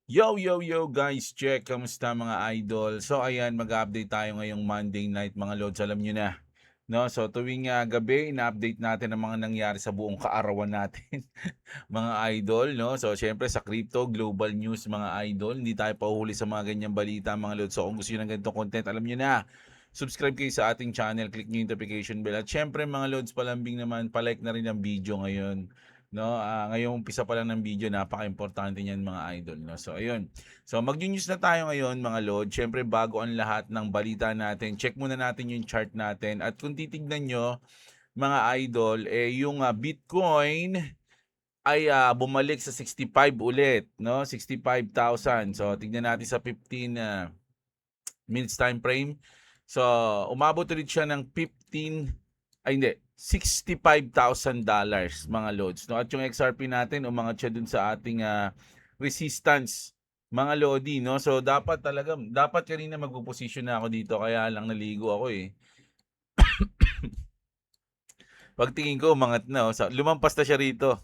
Yo guys, check. Kamusta mga idol? So ayan, mag-update tayo ngayong Monday night mga lods. Alam nyo na. No, so tuwing gabi, ina-update natin ang mga nangyari sa buong kaarawan natin, mga idol, no? So syempre sa crypto, global news mga idol, hindi tayo pauhuli sa mga ganyang balita mga lods. So kung gusto niyo ng ganitong content, alam niyo na. Subscribe kayo sa ating channel, click niyo yung notification bell. At syempre mga lods, palambing naman, palike na rin ang video ngayon. No, ngayong umpisa pa lang ng video, napaka-importante niyan mga idol, no. So ayun. So mag-news na tayo ngayon mga lord. Syempre bago ang lahat ng balita natin, check muna natin yung chart natin. At kung titignan nyo mga idol, yung Bitcoin ay bumalik sa 65 ulit, no? 65,000. So tignan natin sa 15 minutes time frame. So umabot ulit siya ng 15 ay hindi, $65,000 mga loads, no? At yung XRP natin umangat siya dun sa ating resistance mga lodi, no? So dapat kanina magpo-position na ako dito, kaya lang naligo ako eh. Pagtingin ko umangat na, lumampas na siya rito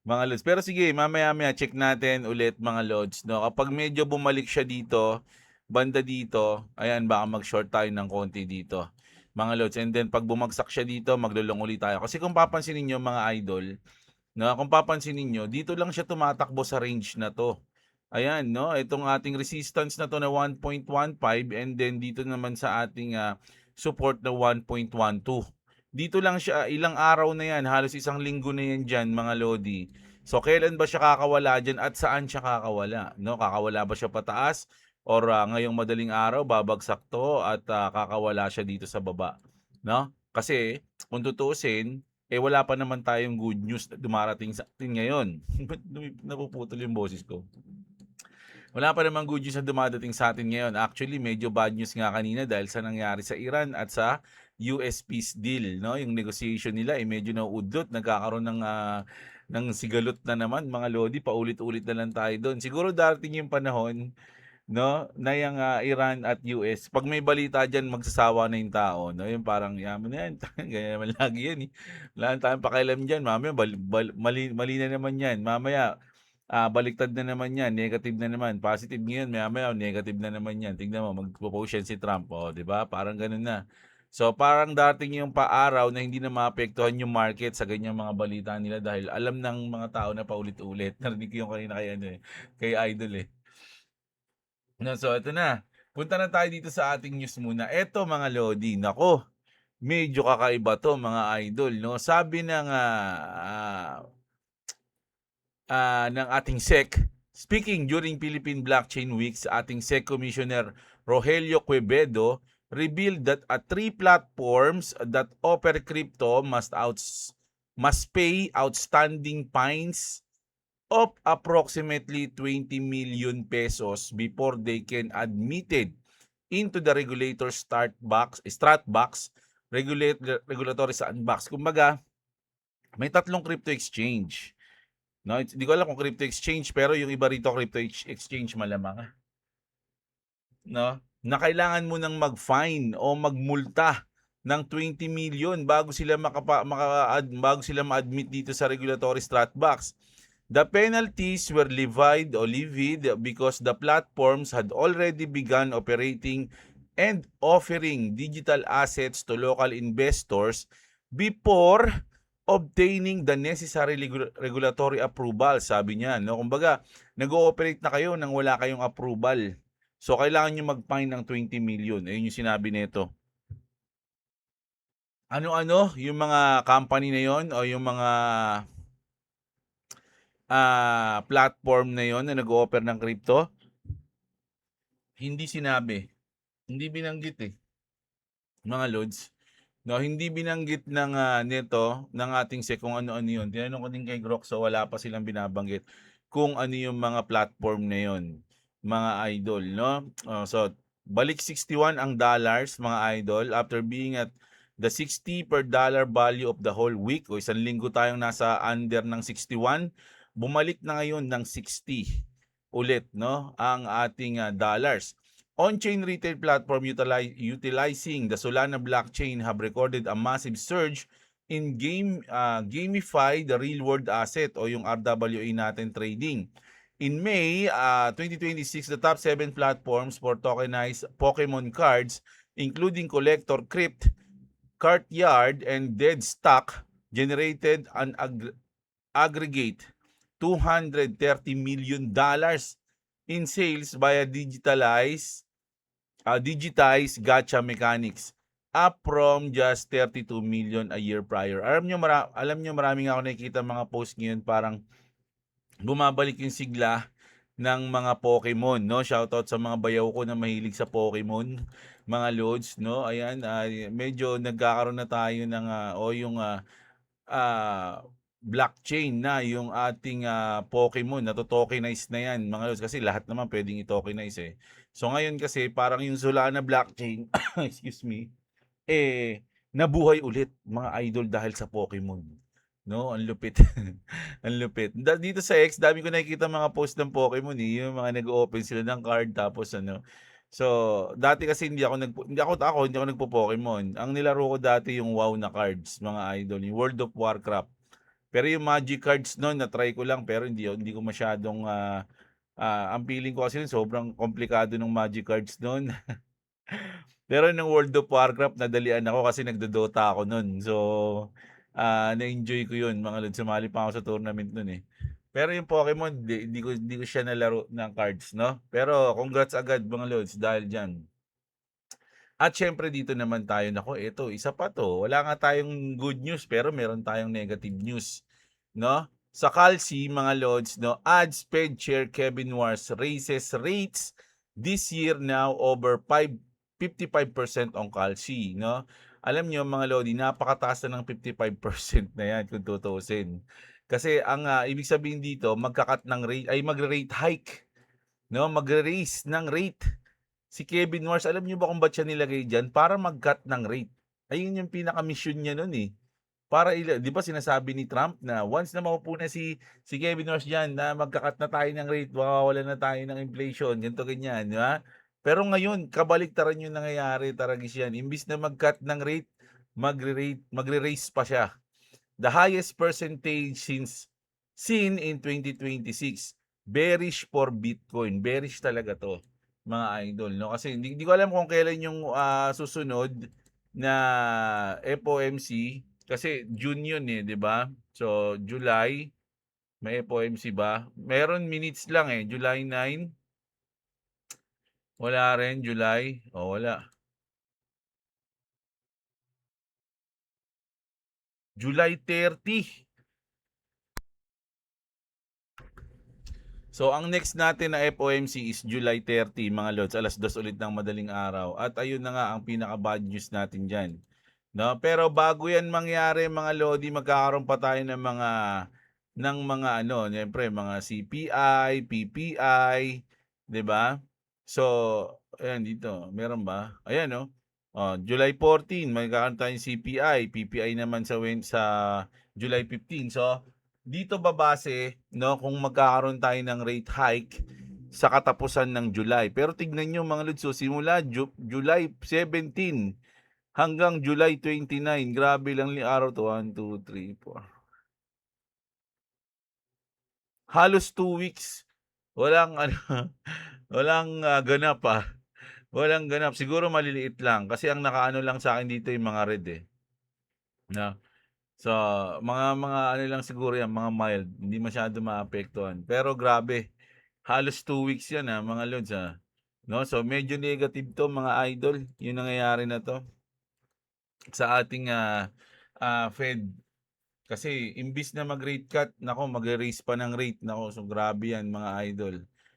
mga lods. Pero sige, mamaya-maya check natin ulit mga lods, no? Kapag medyo bumalik siya dito, banda dito, ayan, baka mag-short tayo ng konti dito mga lods. And then pag bumagsak siya dito, maglulong ulit tayo. Kasi kung papansinin niyo mga idol, no, kung papansinin niyo, dito lang siya tumatakbo sa range na to. Ayan, no? Itong ating resistance na to na 1.15, and then dito naman sa ating support na 1.12. Dito lang siya, ilang araw na yan, halos isang linggo na yan dyan mga lodi. So kailan ba siya kakawala dyan at saan siya kakawala? No? Kakawala ba siya pataas or ngayong madaling araw babagsak to at kakawala siya dito sa baba? No? Kasi kung tutuusin, wala pa naman tayong good news na dumarating sa atin ngayon. Ba't napuputol yung boses ko? Wala pa namang good news na dumadating sa atin ngayon. Actually, medyo bad news nga kanina dahil sa nangyari sa Iran at sa US peace deal, no? Yung negotiation nila medyo nauudlot, nagkakaroon ng sigalot na naman mga lodi, paulit-ulit na lang tayo doon. Siguro darating yung panahon, no, na yung Iran at US, pag may balita diyan magsasawa na yung tao, no? Yung parang yaman na yan, ganyan naman lagi yan eh. Wala na tayong pakialam diyan, mamaya mali na naman yan. Mamaya baliktad na naman yan, negative na naman. Positive ngayon, maya-maya negative na naman yan. Tignan mo, magpo-post yan si Trump, oh, 'di ba? Parang ganoon na. So, parang dating yung paaraw na hindi na maapektuhan yung market sa ganyang mga balita nila dahil alam ng mga tao na paulit-ulit. Narinig ko yung kanina kay, ano, kay Idol eh. No, so, ito na. Punta na tayo dito sa ating news muna. Ito mga Lodi, nako, medyo kakaiba to mga idol, no? Sabi ng ating SEC. Speaking during Philippine Blockchain Week, ating SEC Commissioner Rogelio Quevedo revealed that three platforms that offer crypto must pay outstanding fines of approximately 20 million pesos before they can admitted into the regulator Stratbox regulatory sandbox. Kumbaga, may tatlong crypto exchange. No, hindi ko alam kung crypto exchange, pero yung iba rito crypto exchange malamang, no? Na kailangan mo nang mag-fine o magmulta ng 20 million bago sila bago sila ma-admit dito sa regulatory Stratbox. The penalties were levied because the platforms had already begun operating and offering digital assets to local investors before obtaining the necessary regulatory approval, sabi niya, no? Kumbaga, nag-ooperate na kayo nang wala kayong approval. So, kailangan nyo mag-fine ng 20 million. Ayun yung sinabi nito. Ano-ano yung mga company na yon o yung mga platform na yon na nag-o-offer ng crypto? Hindi sinabi. Hindi binanggit eh, mga lods. No, hindi binanggit nito ng ating SEC kung ano-ano 'yun. Tinanong ko din kay Grok, so wala pa silang binabanggit kung ano yung mga platform na 'yun, mga idol, no? So balik 61 ang dollars mga idol after being at the 60 per dollar value of the whole week. O isang linggo tayong nasa under ng 61, bumalik na ngayon ng 60 ulit, no, ang ating dollars. On-chain retail platform utilizing the Solana blockchain have recorded a massive surge in gamify the real world asset o yung RWA natin trading. In May 2026, the top 7 platforms for tokenized Pokemon cards, including Collector, Crypt, Cartyard, and Dead Stock, generated an aggregate $230 million in sales via digitized gacha mechanics, up from just 32 million a year prior. Alam nyo maraming ako nakikita mga post ngayon, parang bumabalik yung sigla ng mga Pokemon, no? Shoutout sa mga bayaw ko na mahilig sa Pokemon, mga lods, no? Ayan, medyo nagkakaroon na tayo ng yung blockchain na yung ating Pokemon, nato-tokenize na yan, mga lods, kasi lahat naman pwedeng i-tokenize eh. So ngayon kasi parang yung Solana blockchain, excuse me, nabuhay ulit mga idol dahil sa Pokemon. No, ang lupit. Ang lupit. Dito sa X, dami ko nakikita mga post ng Pokemon eh, yung mga nag-open sila ng card tapos ano. So, dati kasi hindi ako nagpo-Pokemon. Ang nilaro ko dati yung WoW na cards, mga idol, yung World of Warcraft. Pero yung Magic cards noon, na-try ko lang pero hindi ko masyadong ang feeling ko kasi sobrang komplikado ng Magic cards noon. Pero ng World of Warcraft, nadalian ako kasi nagdodota ako nun. So, na-enjoy ko yun, mga lods. Sumali pa ako sa tournament nun eh. Pero yung Pokemon, hindi ko siya nalaro ng cards, no? Pero congrats agad, mga lods, dahil dyan. At syempre dito naman tayo, nako, ito, isa pa to. Wala nga tayong good news, pero meron tayong negative news, no? Sa Kalsi, mga lods, no, ads paid share Kevin Wars raises rates this year now over 55% on Kalsi, no? Alam nyo mga lodi, napakataas na ng 55% na yan kung tutuusin. Kasi ang ibig sabihin dito, magkakat ng rate, ay magre-rate hike, no? Magre-raise ng rate si Kevin Wars. Alam niyo ba kung ba't siya nilagay diyan? Para mag-cut ng rate. Ayun yung pinaka-mission niya noon eh. Para 'di ba sinasabi ni Trump na once na maupo na si Kevin Wars diyan na magka-cut na tayo ng rate, mawawalan na tayo ng inflation, ganito ganyan, di ba? Pero ngayon, kabaliktaran yung nangyayari, Taragis yan. Imbis na mag-cut ng rate, magre-raise pa siya. The highest percentage since seen in 2026. Bearish for Bitcoin. Bearish talaga to, mga idol, no? Kasi hindi ko alam kung kailan yung susunod na FOMC kasi June yun eh, 'di ba? So July may FOMC ba? Meron minutes lang eh, July 9. Wala rin July. Wala. July 30. So, ang next natin na FOMC is July 30, mga lods. Alas 2 ulit ng madaling araw. At ayun na nga ang pinaka-bad news natin dyan. No? Pero bago yan mangyari, mga lodi, magkakaroon pa tayo ng mga ano, siyempre, mga CPI, PPI, 'di ba? So, ayan dito, meron ba? Ayan no. July 14, magkakaroon tayong CPI, PPI naman sa July 15. So, dito babase, no, kung magkakaroon tayo ng rate hike sa katapusan ng July. Pero tignan nyo mga lods, simula July 17 hanggang July 29, grabe lang yung araw to, 1, 2, 3, 4. Halos 2 weeks, walang ano, walang ganap Walang ganap. Siguro maliliit lang kasi ang nakaano lang sa akin dito yung mga red eh. Na So, mga ano lang siguro yan, mga mild, hindi masyado maapektuhan. Pero grabe, halos 2 weeks yan mga lods No? So, medyo negative to mga idol, yung nangyayari na to sa ating Fed. Kasi imbis na mag-rate cut, nako mag-raise pa ng rate. Nako, so grabe yan mga idol.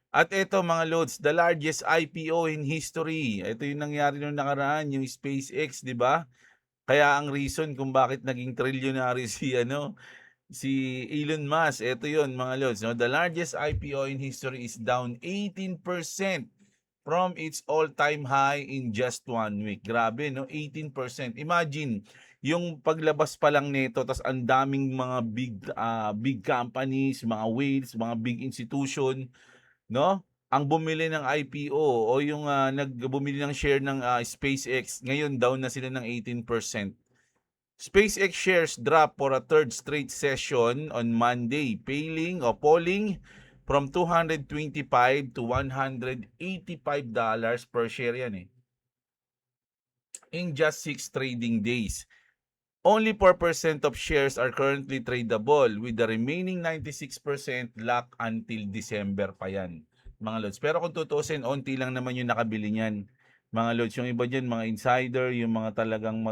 At ito mga loads, the largest IPO in history. Ito yung nangyari nung nakaraan, yung SpaceX, di ba? Kaya ang reason kung bakit naging trillionary si Elon Musk, ito yon mga lods. No? The largest IPO in history is down 18% from its all-time high in just 1 week. Grabe, no? 18%. Imagine, yung paglabas pa lang nito, tas ang daming mga big companies, mga whales, mga big institution, no? Ang bumili ng IPO o yung nagbumili ng share ng SpaceX, ngayon down na sila ng 18%. SpaceX shares drop for a third straight session on Monday, falling from $225 to $185 per share yan in just 6 trading days. Only 4% of shares are currently tradable with the remaining 96% locked until December pa yan, mga lods. Pero kung tutusin, onti lang naman yung nakabili niyan, mga lods. Yung iba dyan, mga insider, yung mga talagang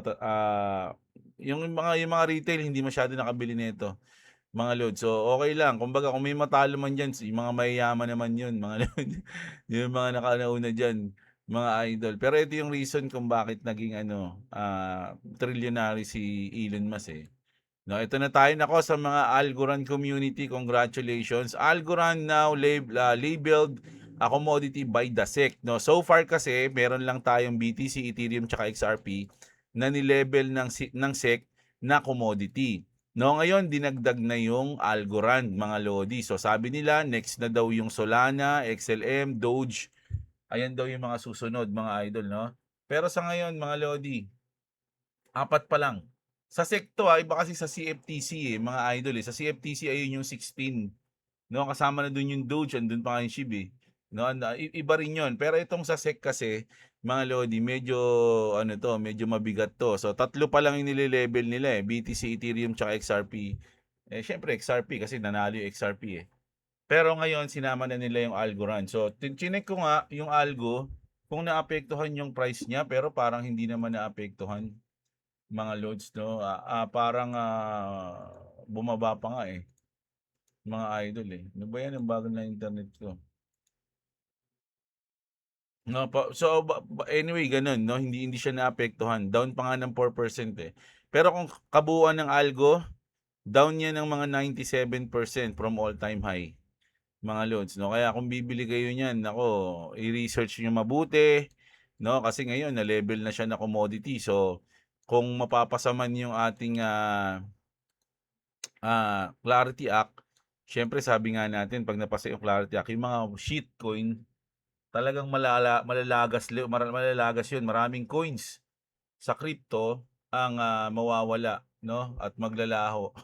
yung mga retail, hindi masyado nakabili nito, mga lods. So, okay lang. Kumbaga, kung may matalo man dyan, yung mga mayayaman naman yun, mga lods. Yung mga nakanauna dyan, mga idol. Pero ito yung reason kung bakit naging trillionary si Elon Musk No, ito na tayo nako sa mga Algorand community. Congratulations. Algorand now labeled a commodity by the SEC. No, so far kasi meron lang tayong BTC, Ethereum tsaka XRP na ni-label ng SEC na commodity. No, ngayon dinagdag na yung Algorand, mga lodi. So sabi nila next na daw yung Solana, XLM, Doge. Ayan daw yung mga susunod, mga idol, no? Pero sa ngayon, mga lodi, apat pa lang. Sa sekto iba kasi sa CFTC mga idol Sa CFTC ayun yung 16. No, kasama na dun yung Doge, andun pa yung SHIB No, iba rin yun. Pero itong sa SEC kasi, mga lodi, medyo mabigat to. So, tatlo pa lang yung nile-level nila BTC, Ethereum, tsaka XRP. Syempre XRP kasi nanalo yung XRP Pero ngayon, sinama na nila yung Algorand. So, chinek ko nga yung Algo, kung naapektuhan yung price niya, pero parang hindi naman naapektuhan mga loads, no? Parang bumaba pa nga mga idol Ano ba yan ang bago na internet ko? No, anyway, ganun, no? Hindi siya naapektuhan. Down pa nga ng 4% Pero kung kabuuan ng algo, down yan ng mga 97% from all-time high. Mga loads, no? Kaya kung bibili kayo niyan, nako, i-research niyo mabuti, no? Kasi ngayon na level na siya na commodity. So, kung mapapasaman yung ating Clarity Act, syempre sabi nga natin pag napasa yung Clarity Act, yung mga shitcoin, talagang malalagas yun. Maraming coins sa crypto ang mawawala, no? At maglalaho.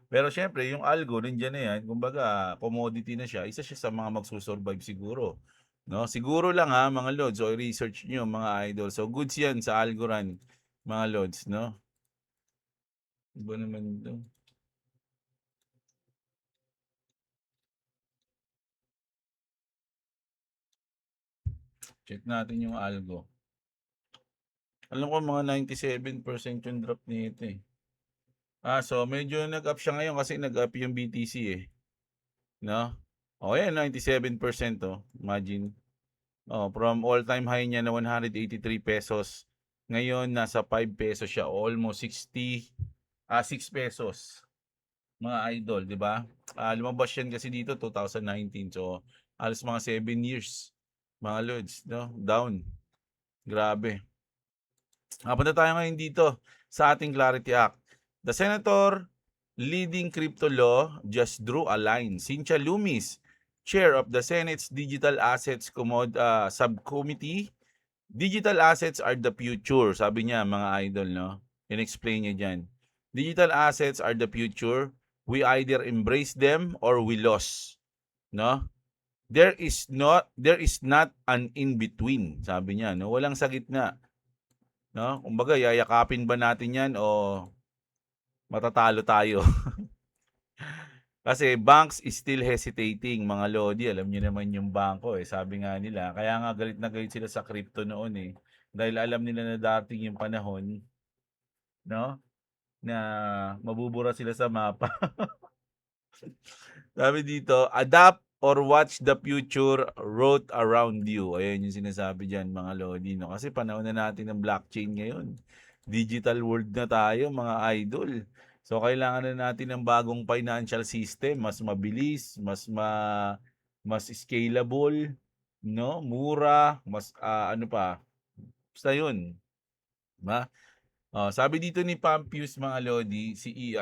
Pero syempre, yung algo, nandiyan na yan. Kumbaga, commodity na siya. Isa siya sa mga magsusurvive siguro. No? Siguro lang mga lods. O research nyo, mga idol. So, goods yan sa Algorand, mga lods, no? Iba naman ito. Check natin yung algo. Alam ko mga 97% yung drop nito So medyo nag-up siya ngayon kasi nag-up yung BTC No? Yan, 97% Imagine. From all-time high niya na 183 pesos. Ngayon, nasa 5 pesos siya. Almost 6 pesos. Mga idol, di ba? Lumabas yan kasi dito 2019. So, alas mga 7 years. Mga lods, no? Down. Grabe. Punta tayo ngayon dito sa ating Clarity Act. The senator leading crypto law just drew a line. Cynthia Lummis, chair of the Senate's Digital Assets Subcommittee. Digital assets are the future, sabi niya mga idol, no? In-explain niya dyan. Digital assets are the future. We either embrace them or we lose, no? There is not an in between, sabi niya, no? Walang sa gitna. No? Kumbaga, yayakapin ba natin yan o matatalo tayo? Kasi banks is still hesitating, mga lodi. Alam niyo naman yung bangko sabi nga nila. Kaya nga galit na galit sila sa crypto noon Dahil alam nila na dating yung panahon, no? Na mabubura sila sa mapa. Sabi dito, adapt or watch the future route around you. Ayan yung sinasabi dyan, mga lodi. No? Kasi panahon na natin ng blockchain ngayon. Digital world na tayo, mga idol. So, kailangan na natin ng bagong financial system. Mas mabilis, mas scalable, no? Mura, mas ano pa. Basta yun. Diba? Sabi dito ni Pampius, mga lodi,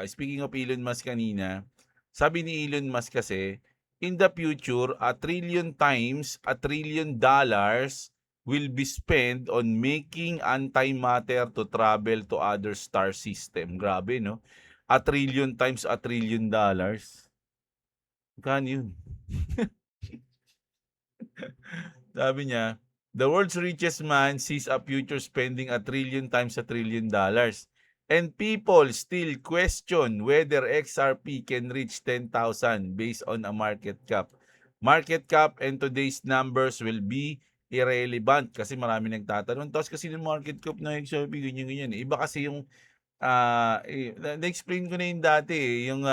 speaking of Elon Musk kanina, sabi ni Elon Musk kasi, in the future, $1 trillion will be spent on making antimatter to travel to other star system. Grabe, no? $1 trillion. Magkano yun? Sabi niya, the world's richest man sees a future spending a trillion times $1 trillion. And people still question whether XRP can reach 10,000 based on a market cap. Market cap and today's numbers will be irrelevant kasi marami nagtatanong. Tapos kasi yung market cap ng XRP, ganyan-ganyan. Iba kasi yung na-explain ko na yun dati yung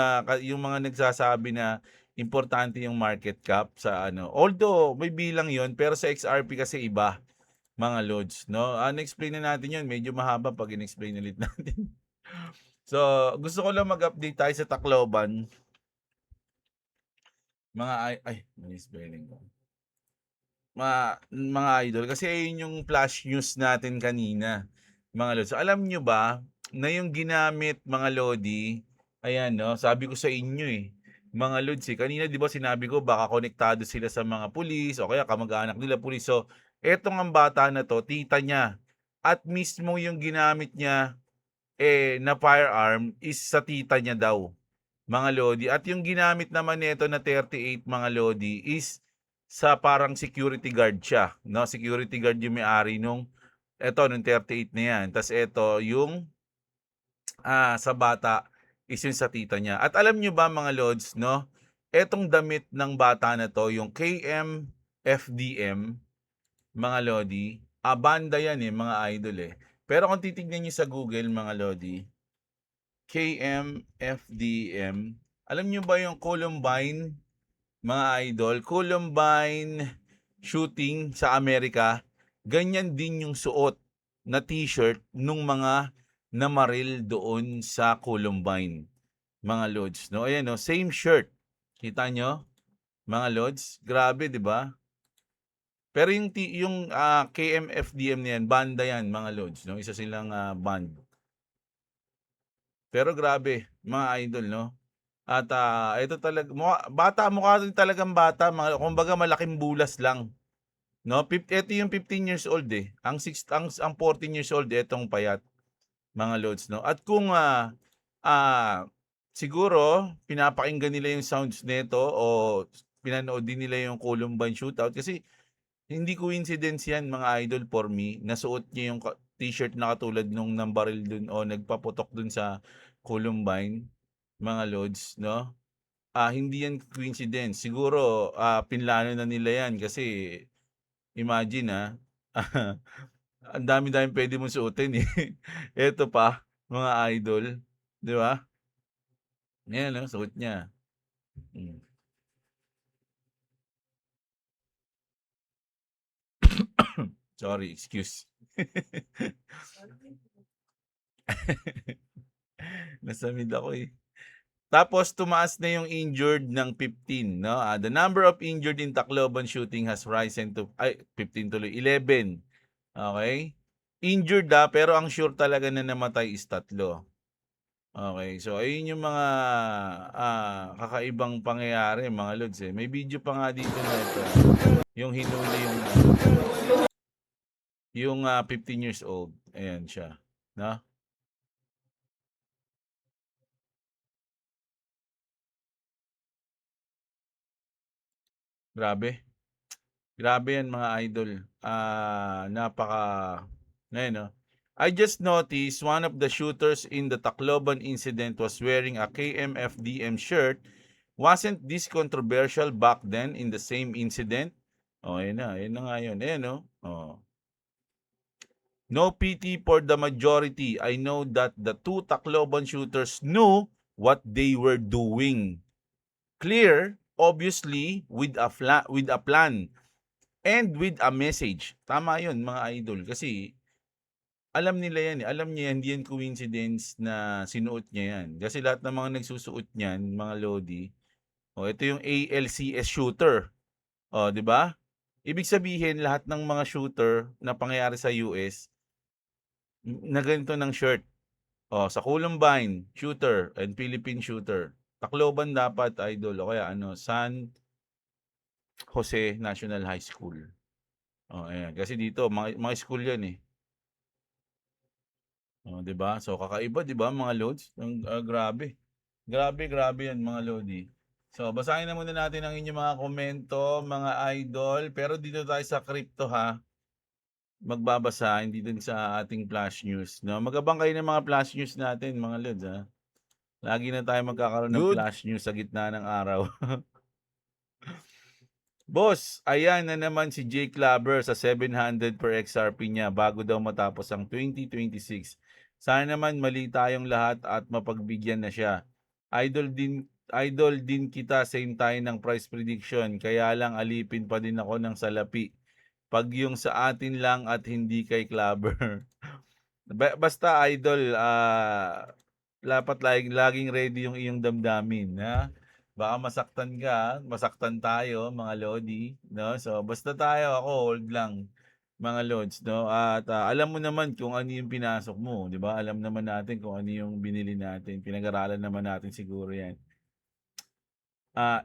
mga nagsasabi na importante yung market cap sa ano. Although may bilang yon pero sa XRP kasi iba, mga lods, no? Na-explain na natin yun. Medyo mahaba pag in-explain ulit natin. So, gusto ko lang mag-update tayo sa Tacloban. Mali spelling ko. Mga idol, kasi ayun yung flash news natin kanina, mga lods. So, alam nyo ba na yung ginamit, mga lodi, ayan, no? Sabi ko sa inyo mga lods kanina di ba sinabi ko baka konektado sila sa mga pulis o kaya kamag-anak nila pulis. So, etong ang bata na to, tita niya, at mismo yung ginamit niya na firearm is sa tita niya daw, mga lodi. At yung ginamit naman nito na 38, mga lodi, is sa parang security guard siya, no? Security guard yung may-ari nung 38 na yan. Tas eto yung sa bata is yung sa tita niya. At alam nyo ba, mga lods, no? Etong damit ng bata na to, yung KM-FDM, mga lodi, banda yan mga idol Pero kung titignan nyo sa Google, mga lodi, KM-FDM, alam nyo ba yung Columbine, mga idol, Columbine shooting sa Amerika, ganyan din yung suot na t-shirt nung mga namaril doon sa Columbine, mga lods, no? Ayan, no? Same shirt. Kita nyo, mga lods? Grabe, di ba? Pero yung KMFDM na yan, banda yan, mga lods, no? Isa silang band. Pero grabe, mga idol, no? At ito talaga, mukha rin talagang bata, kumbaga malaking bulas lang. No, ito yung 15 years old Ang 14 years old etong payat, mga lods, no. At kung siguro pinapakinggan nila yung sounds nito o pinanood din nila yung Columbine shootout kasi hindi coincidence yan, mga idol, for me. Nasuot niya yung t-shirt na katulad nung nambaril dun o nagpaputok dun sa Columbine, mga lods, no. Hindi yan coincidence. Siguro pinlano na nila yan kasi imagine ang dami-dami pwede mong suotin Eto pa, mga idol, 'di ba? Ayan suot niya. Hmm. Sorry, excuse. Nasamid ako Tapos tumaas na yung injured ng 15, no? The number of injured in Tacloban shooting has risen to 15 tuloy, 11. Okay? Injured pero ang sure talaga na namatay is 3. Okay, so ayun yung mga kakaibang pangyayari, mga lods May video pa nga dito na ito. Yung hinuli yung 15 years old. Ayan siya, no? Grabe. Grabe yan, mga idol. Napaka ngayon, no? I just noticed one of the shooters in the Tacloban incident was wearing a KMFDM shirt. Wasn't this controversial back then in the same incident? Oh, ayun na nga yun. Ayan, no? Oh. No pity for the majority. I know that the two Tacloban shooters knew what they were doing. Clear, obviously, with a plan and with a message. Tama 'yun, mga idol, kasi alam nila yan Alam niya yan, hindi yan coincidence na sinuot niya yan. Kasi lahat ng mga nagsusuot niyan, mga lodi, ito yung ALCS shooter. 'Di ba? Ibig sabihin lahat ng mga shooter na pangyayari sa US na ganito ng shirt. Sa Columbine shooter and Philippine shooter. Tacloban dapat, idol, o kaya San Jose National High School. Ayan. Kasi dito mga school 'yan 'di ba? So kakaiba, 'di ba, mga lods? Grabe. Grabe 'yan, mga lodi. So, basahin na muna natin ang inyong mga komento, mga idol. Pero dito tayo sa crypto ha, magbabasa, hindi dun sa ating flash news. No? Magabang kayo ng mga flash news natin, mga lods ha. Lagi na tayo magkakaroon ng flash news sa gitna ng araw. Boss, ayan na naman si Jay Clabber sa 700 per XRP niya bago daw matapos ang 2026. Sana naman mali tayong lahat at mapagbigyan na siya. Idol din kita, same tayo ng price prediction, kaya lang alipin pa din ako ng salapi. Pag yung sa atin lang at hindi kay Clabber. Basta idol, dapat laging ready yung iyong damdamin, ha? Baka masaktan ka, masaktan tayo, mga lodi, no? So, basta tayo, ako, hold lang, mga lods, no? At alam mo naman kung ano yung pinasok mo, di ba? Alam naman natin kung ano yung binili natin. Pinag-aralan naman natin siguro yan.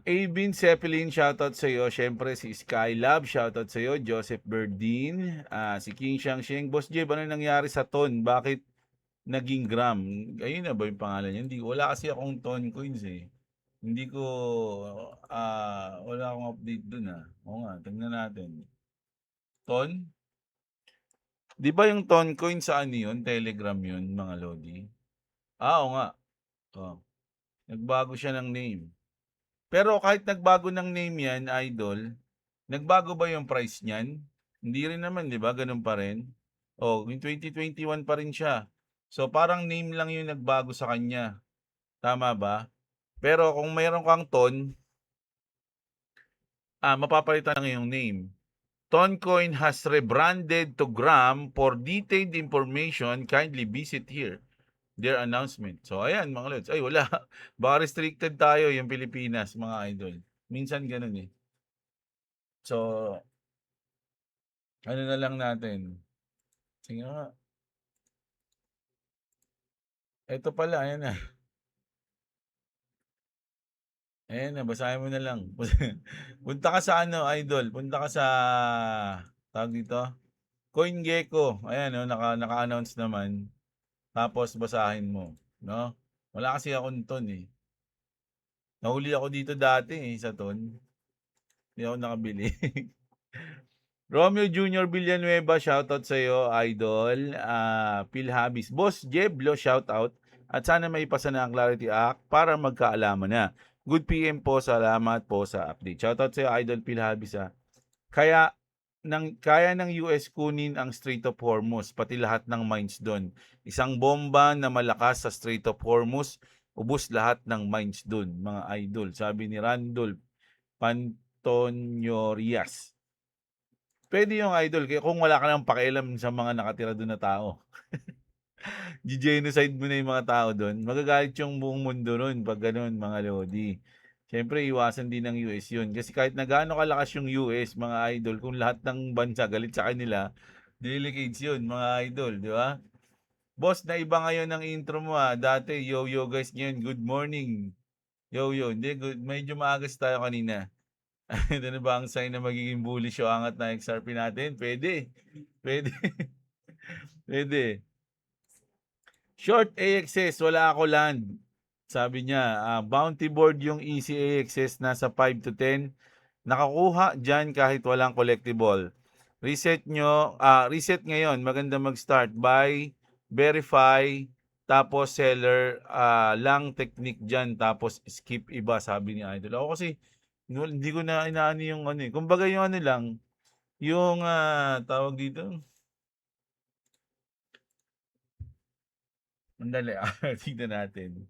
Avin Zeppelin, shoutout sa iyo. Siyempre, si Skylab, shoutout sa iyo. Joseph Berdin, si King Shang Sheng. Boss Jeb, ano nangyari sa ton? Bakit naging gram? Ayun na ba yung pangalan niya? Hindi, wala kasi akong ton coins eh. Hindi ko, wala akong update dun ah. Oo nga, tingnan natin. Ton? Di ba yung ton coin sa ano yun? Telegram yun, mga lodi? Oo nga. Oh. Nagbago siya ng name. Pero kahit nagbago ng name yan, idol, nagbago ba yung price niyan? Hindi rin naman, di ba? Ganun pa rin. Oh, yung 2021 pa rin siya. So parang name lang yung nagbago sa kanya. Tama ba? Pero kung mayroon kang ton, mapapalitan lang yung name. Toncoin has rebranded to Gram. For detailed information, kindly visit here. Their announcement. So ayan mga lods. Ay wala. Baka restricted tayo yung Pilipinas mga idol. Minsan ganun eh. So ano na lang natin. Sige nga. Ito pala, ayan na. Ayan na, basahin mo na lang. Punta ka sa ano, idol. Punta ka sa, tawag dito, CoinGecko. Ayan, no, naka-announce naman. Tapos basahin mo. No? Wala kasi akong ton eh. Nahuli ako dito dati eh, sa ton. Hindi ako nakabili. Romeo Jr. Villanueva, shoutout sa iyo, idol. Phil Habis. Boss Jeblo, shoutout. At sana may ipasa na ang Clarity Act para magkaalaman na. Good PM po, salamat po sa update. Shoutout sa iyo, idol Phil Habis. Kaya kaya ng US kunin ang Strait of Hormuz, pati lahat ng mines doon. Isang bomba na malakas sa Strait of Hormuz, ubos lahat ng mines doon, mga idol. Sabi ni Randolph Pantoniorias. Pwede yung idol, kaya kung wala ka nang pakialam sa mga nakatira doon na tao. Genocide mo na yung mga tao doon. Magagalit yung buong mundo doon pag ganun, mga lodi. Siyempre, iwasan din ng US yun. Kasi kahit na gaano kalakas yung US, mga idol, kung lahat ng bansa galit sa kanila, delicates yun, mga idol, di ba? Boss, na iba ngayon ang intro mo ha. Dati, yo guys, ngayon, good morning. Yo, hindi, good. Medyo maagas tayo kanina. Ito na ba ang sign na magiging bullish o angat na XRP natin? Pwede. Pwede. Pwede. Short AXS, wala ako land. Sabi niya, bounty board yung easy AXS, nasa 5 to 10. Nakakuha dyan kahit walang collectible. Reset ngayon. Maganda mag-start. Buy, verify, tapos seller, lang technique dyan, tapos skip iba, sabi ni Idol. Ako kasi, hindi ko na inaano yung ano eh. Kumbaga yung ano lang, yung tawag dito, mandali, tignan natin.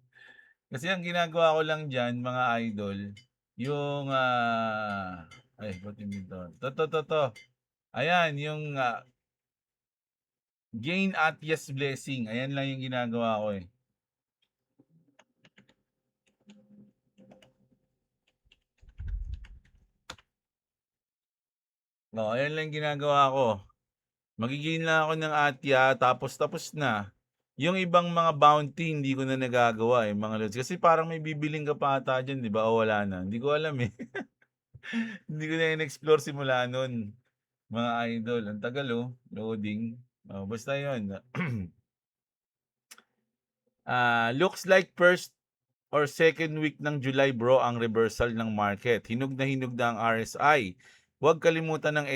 Kasi ang ginagawa ko lang dyan, mga idol, yung, ay, ba't hindi to? To. Ayan, yung gain at yes blessing. Ayan lang yung ginagawa ko eh. No, ayan lang yung ginagawa ko. Magigain lang ako ng atya, tapos na. Yung ibang mga bounty, hindi ko na nagagawa eh, mga lods. Kasi parang may bibiling ka pa ata dyan, di ba? O wala na. Hindi ko alam eh. Hindi ko na in-explore simula nun. Mga idol. Ang tagal oh. Loading. Basta yun. Looks like first or second week ng July bro ang reversal ng market. Hinog na ang RSI. Huwag kalimutan ng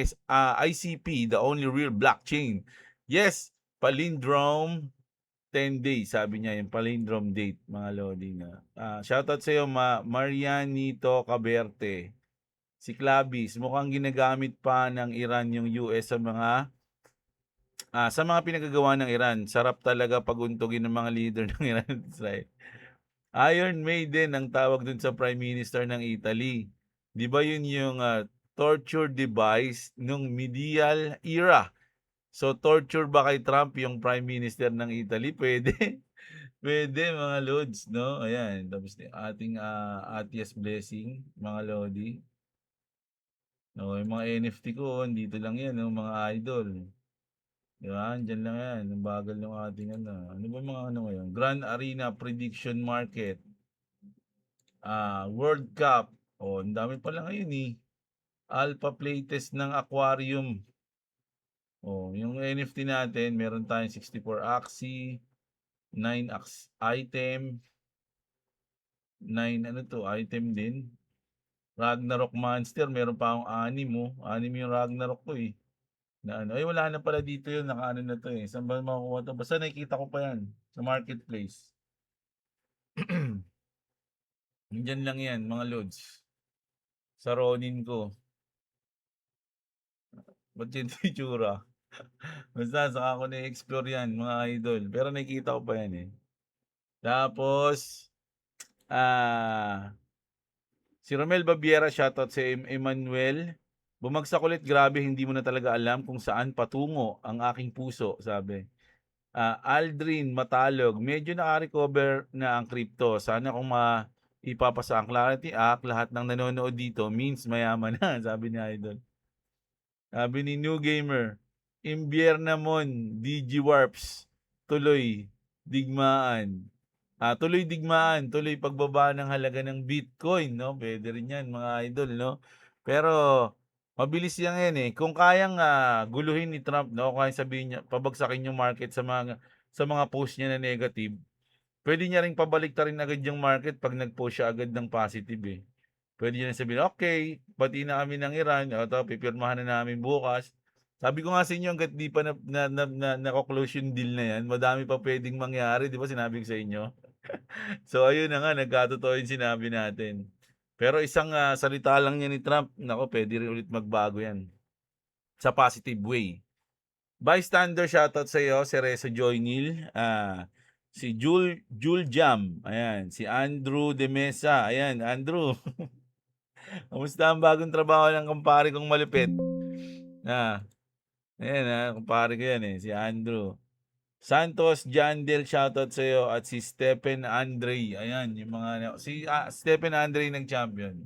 ICP, the only real blockchain. Yes, palindrome 10 days, sabi niya yung palindrome date, mga lodi na. Shoutout sa iyo, Marianito Caberte. Si Clavis, mukhang ginagamit pa ng Iran yung US sa mga pinagagawa ng Iran. Sarap talaga paguntugin ng mga leader ng Iran at Israel. Iron Maiden ang tawag dun sa Prime Minister ng Italy. Di ba yun yung torture device nung medieval era? So, torture ba kay Trump yung Prime Minister ng Italy? Pwede. Pwede, mga Lods, no? Ayan. Tapos ating Atias Blessing, mga Lodi. No, yung mga NFT ko, dito lang yan, no, mga idol. Yan, dyan lang yan. Ang bagal ng ating ano. Ano ba mga ano ngayon? Grand Arena Prediction Market. World Cup. Ang dami pala ngayon eh. Alpha playtest ng aquarium. Yung NFT natin, meron tayong 64 Axie, 9 item, 9 ano to, item din. Ragnarok Monster, meron pa akong 6 6 yung Ragnarok ko eh. Na ano, ay wala na pala dito yun, nakaano na to eh. Saan ba makukuha to? Basta nakikita ko pa yan sa marketplace. Nandiyan lang yan, mga loads. Sa Ronin ko. Ba't yun itsura? Basta saka ko na-explore yan, mga idol. Pero nakikita ko pa yan eh. Tapos, si Romel Babiera, shoutout sa Emmanuel. Bumagsak ulit, grabe, hindi mo na talaga alam kung saan patungo ang aking puso, sabi. Aldrin Matalog, medyo naka-recover na ang crypto. Sana kung ipapasa ang Clarity Act, lahat ng nanonood dito means mayaman na, sabi ni Idol. Sabi ni New Gamer, Imbiernamon, DG Warps, tuloy, digmaan. Tuloy pagbaba ng halaga ng Bitcoin, no? Pwede rin yan, mga idol, no? Pero, mabilis yan eh. Kung kayang guluhin ni Trump, no? Kung kayang sabihin niya, pabagsakin yung market sa mga post niya na negative, pwede niya ring pabalik rin agad yung market pag nag-post siya agad ng positive eh. Pwede niya sabihin, okay, pati na kami ng Iran, pipirmahan na namin bukas. Sabi ko nga sa inyo, hanggat di pa na-close yung deal na yan, madami pa pwedeng mangyari, di ba sinabi ko sa inyo? So ayun na nga, nagkatotoo yung sinabi natin. Pero isang salita lang niya ni Trump, nako, pwede rin ulit magbago yan. Sa positive way. Bystander, shoutout sa iyo, si Reza Joynil, si Jul Jam, ayan, si Andrew De Mesa, ayan, Andrew. Kamusta ang bagong trabaho ng kumpare kong malupit? Ayan kumpare ko yan eh, si Andrew. Santos Jandel, shoutout sa iyo, at si Stephen Andre. Ayan, yung mga Stephen Andre nag-champion.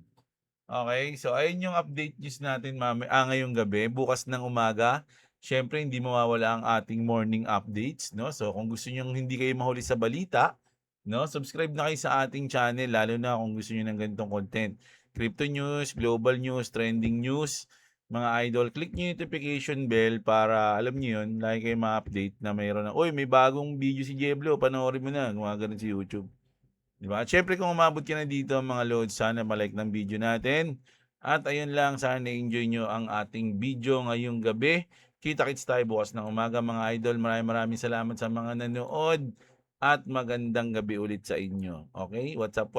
Okay, so ayun yung update news natin ngayong gabi, bukas ng umaga. Syempre hindi mawawala ang ating morning updates, no? So kung gusto niyo hindi kayo mahuli sa balita, no? Subscribe na kayo sa ating channel lalo na kung gusto niyo ng ganitong content. Crypto news, global news, trending news, mga idol, click niyo yung notification bell para alam niyo yun, lagi kayo ma-update na mayroon may bagong video si Jeblo, panoorin mo na, gumagano sa YouTube. Diba? At syempre kung umabot ka na dito mga lods, sana malike ng video natin. At ayun lang, sana na-enjoy nyo ang ating video ngayong gabi. Kita-kits tayo bukas ng umaga mga idol. Maraming salamat sa mga nanood. At magandang gabi ulit sa inyo. Okay? What's up?